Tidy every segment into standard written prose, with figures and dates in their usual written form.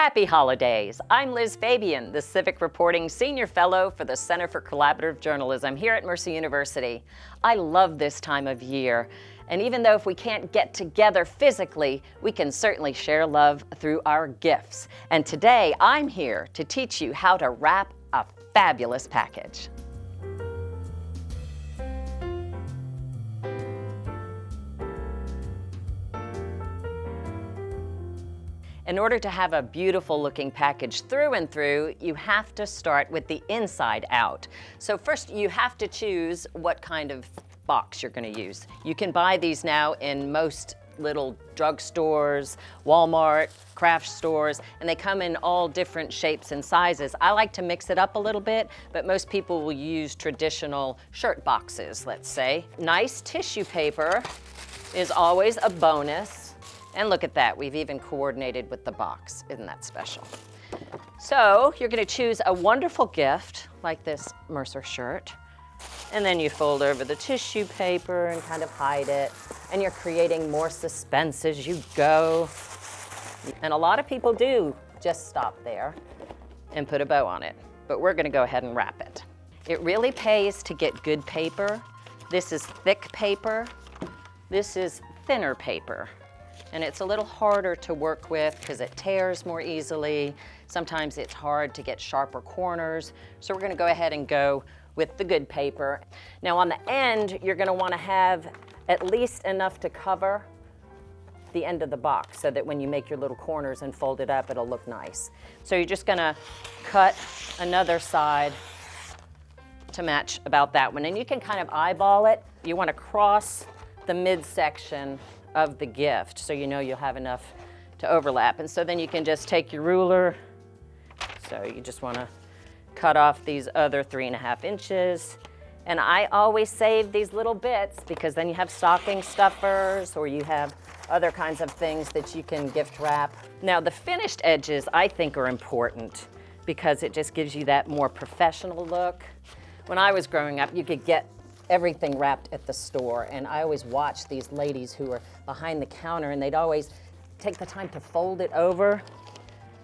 Happy holidays! I'm Liz Fabian, the Civic Reporting Senior Fellow for the Center for Collaborative Journalism here at Mercer University. I love this time of year, and even though if we can't get together physically, we can certainly share love through our gifts. And today, I'm here to teach you how to wrap a fabulous package. In order to have a beautiful looking package through and through, you have to start with the inside out. So first you have to choose what kind of box you're going to use. You can buy these now in most little drugstores, Walmart, craft stores, and they come in all different shapes and sizes. I like to mix it up a little bit, but most people will use traditional shirt boxes, let's say. Nice tissue paper is always a bonus. And look at that, we've even coordinated with the box. Isn't that special? So you're gonna choose a wonderful gift, like this Mercer shirt, and then you fold over the tissue paper and kind of hide it, and you're creating more suspense as you go. And a lot of people do just stop there and put a bow on it, but we're gonna go ahead and wrap it. It really pays to get good paper. This is thick paper. This is thinner paper. And it's a little harder to work with because it tears more easily. Sometimes it's hard to get sharper corners. So we're gonna go ahead and go with the good paper. Now on the end, you're gonna wanna have at least enough to cover the end of the box so that when you make your little corners and fold it up, it'll look nice. So you're just gonna cut another side to match about that one. And you can kind of eyeball it. You wanna cross the midsection of the gift, so you know you'll have enough to overlap. And so then you can just take your ruler, so you just wanna cut off these other 3.5 inches. And I always save these little bits because then you have stocking stuffers or you have other kinds of things that you can gift wrap. Now the finished edges I think are important because it just gives you that more professional look. When I was growing up, you could get everything wrapped at the store, and I always watched these ladies who were behind the counter, and they'd always take the time to fold it over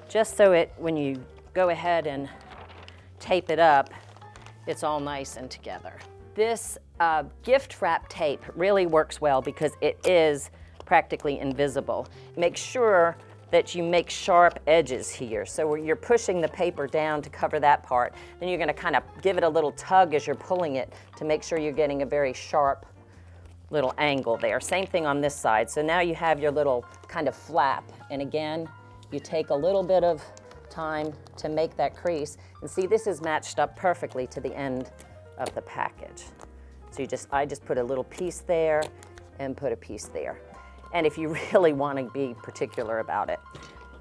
just so it, when you go ahead and tape it up, it's all nice and together. This gift wrap tape really works well because it is practically invisible. Make sure that you make sharp edges here. So where you're pushing the paper down to cover that part, then you're gonna kind of give it a little tug as you're pulling it to make sure you're getting a very sharp little angle there. Same thing on this side. So now you have your little kind of flap. And again, you take a little bit of time to make that crease. And see, this is matched up perfectly to the end of the package. So I just put a little piece there and put a piece there. And if you really want to be particular about it,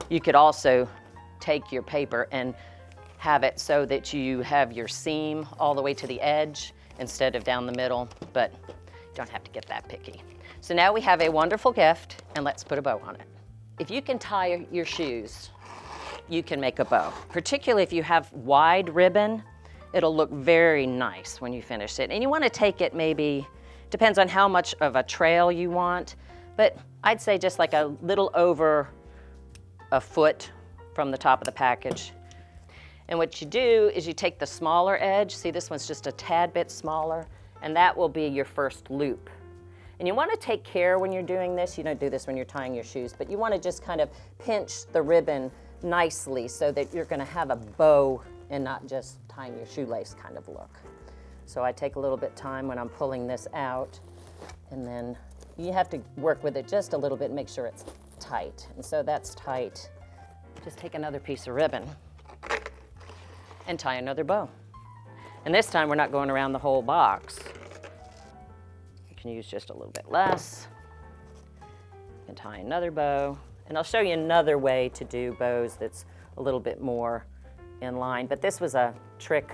you could also take your paper and have it so that you have your seam all the way to the edge instead of down the middle, but you don't have to get that picky. So now we have a wonderful gift, and let's put a bow on it. If you can tie your shoes, you can make a bow. Particularly if you have wide ribbon, it'll look very nice when you finish it. And you want to take it maybe, depends on how much of a trail you want, but I'd say just like a little over a foot from the top of the package. And what you do is you take the smaller edge, see this one's just a tad bit smaller, and that will be your first loop. And you want to take care when you're doing this, you don't do this when you're tying your shoes, but you want to just kind of pinch the ribbon nicely so that you're going to have a bow and not just tying your shoelace kind of look. So I take a little bit of time when I'm pulling this out, and then you have to work with it just a little bit and make sure it's tight. And so that's tight. Just take another piece of ribbon and tie another bow. And this time we're not going around the whole box. You can use just a little bit less and tie another bow. And I'll show you another way to do bows that's a little bit more in line. But this was a trick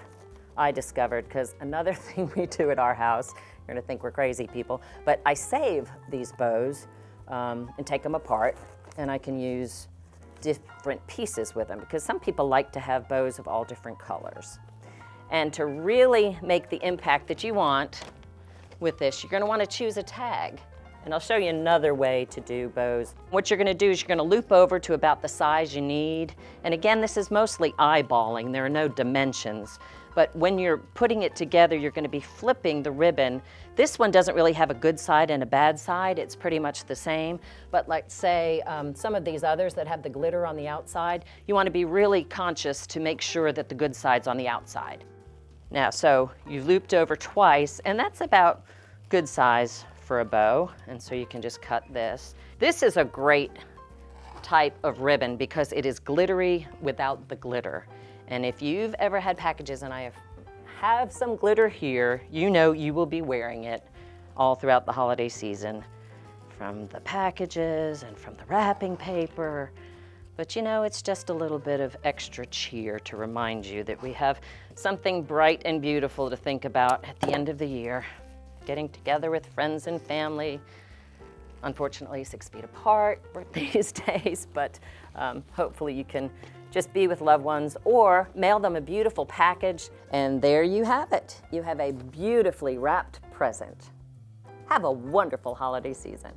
I discovered because another thing we do at our house, you're gonna think we're crazy people, but I save these bows and take them apart, and I can use different pieces with them because some people like to have bows of all different colors. And to really make the impact that you want with this, you're gonna wanna choose a tag. And I'll show you another way to do bows. What you're gonna do is you're gonna loop over to about the size you need. And again, this is mostly eyeballing. There are no dimensions. But when you're putting it together, you're gonna be flipping the ribbon. This one doesn't really have a good side and a bad side. It's pretty much the same. But like say, some of these others that have the glitter on the outside, you wanna be really conscious to make sure that the good side's on the outside. Now, so you've looped over twice, and that's about good size for a bow, and so you can just cut this. This is a great type of ribbon because it is glittery without the glitter. And if you've ever had packages, and I have some glitter here, you know you will be wearing it all throughout the holiday season, from the packages and from the wrapping paper. But you know, it's just a little bit of extra cheer to remind you that we have something bright and beautiful to think about at the end of the year. Getting together with friends and family, unfortunately 6 feet apart these days, but hopefully you can just be with loved ones or mail them a beautiful package, and there you have it. You have a beautifully wrapped present. Have a wonderful holiday season.